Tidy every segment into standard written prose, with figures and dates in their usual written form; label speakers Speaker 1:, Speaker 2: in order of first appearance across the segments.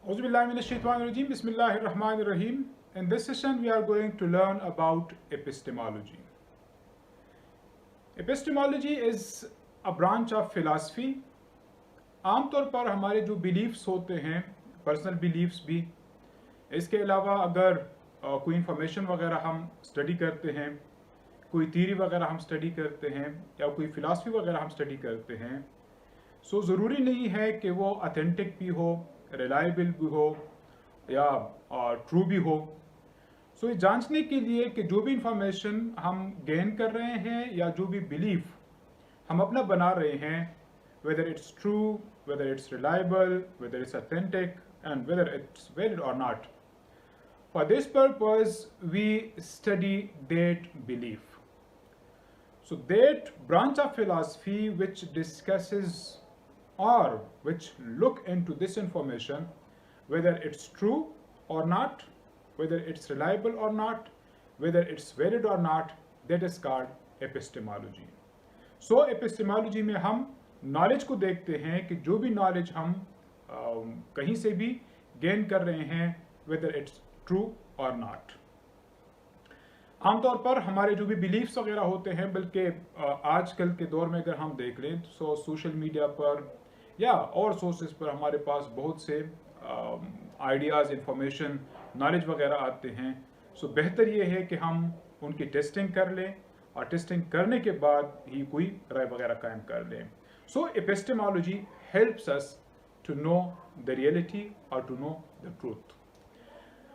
Speaker 1: Auzubillahiminash-shaytanir-rajeem. Bismillahir-Rahmanir-Rahim. In this session, we are going to learn about epistemology. Epistemology is a branch of philosophy. आमतौर पर हमारे जो beliefs होते हैं, personal beliefs भी, इसके अलावा अगर कोई information वगैरह हम study करते हैं, कोई theory वगैरह हम study करते हैं या कोई philosophy वगैरह हम study करते हैं, so ज़रूरी नहीं है कि वो authentic भी हो, reliable भी हो या true भी हो. So ये जांचने के लिए कि जो भी information हम gain कर रहे हैं या जो भी belief हम अपना बना रहे हैं, whether it's true, whether it's reliable, whether it's authentic, and whether it's valid or not. For this purpose, we study that belief. So that branch of philosophy which discusses or which look into this information, whether it's true or not, whether it's reliable or not, whether it's valid or not, that is called epistemology. So epistemology में हम knowledge को देखते हैं कि जो भी knowledge हम कहीं से भी gain कर रहे हैं, whether it's true or not. आमतौर पर हमारे जो भी beliefs वगैरह होते हैं, बल्कि आजकल के दौर में अगर हम देख लें तो सोशल मीडिया पर या और सोर्सेज पर हमारे पास बहुत से आइडियाज़, इंफॉर्मेशन, नॉलेज वगैरह आते हैं. सो बेहतर ये है कि हम उनकी टेस्टिंग कर लें और टेस्टिंग करने के बाद ही कोई राय वगैरह कायम कर लें. So epistemology helps us to know the reality और टू नो द ट्रूथ.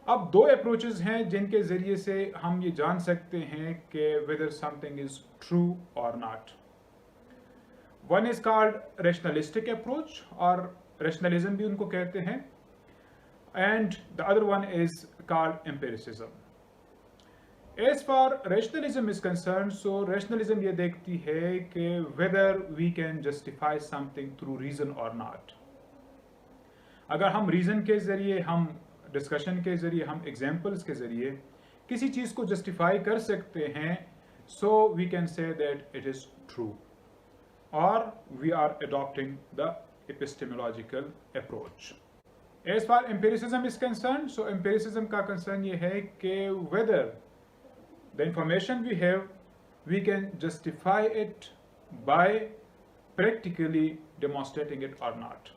Speaker 1: अब दो अप्रोचेस हैं जिनके ज़रिए से हम ये जान सकते हैं कि वेदर समथिंग इज़ ट्रू और नॉट. One is called rationalistic approach और रैशनलिज्म भी उनको कहते हैं, and the other one is called empiricism. As far rationalism is concerned, so rationalism ये देखती है कि whether we can justify something through reason or not. अगर हम reason के ज़रिए, हम discussion के ज़रिए, हम examples के ज़रिए किसी चीज़ को justify कर सकते हैं, so we can say that it is true, or we are adopting the epistemological approach. As far empiricism is concerned, so empiricism का concern ये है कि whether the information we have, we can justify it by practically demonstrating it or not.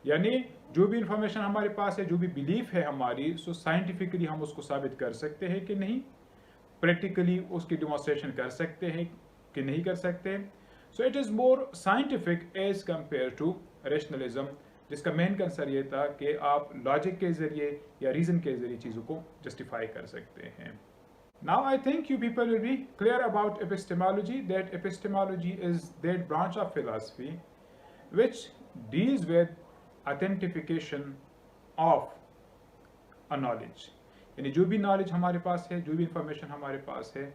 Speaker 1: यानी जो भी information हमारे पास है, जो भी belief है हमारी, so scientifically हम उसको साबित कर सकते हैं कि नहीं, practically उसकी demonstration कर सकते हैं कि नहीं कर सकते. So it is more scientific as compared to rationalism, जिसका मेन कंसर्न ये था कि आप लॉजिक के जरिए या रीजन के जरिए चीज़ों को जस्टिफाई कर सकते हैं. Now I think you people will be clear about epistemology, that epistemology is that branch of philosophy which deals with authentication of a knowledge. यानी जो भी knowledge हमारे पास है, जो भी information हमारे पास है,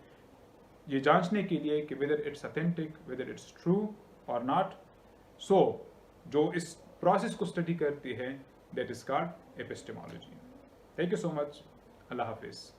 Speaker 1: ये जांचने के लिए कि whether it's authentic, whether it's true or not. So जो इस process को study करती है, that is called epistemology. Thank you so much. Allah Hafiz.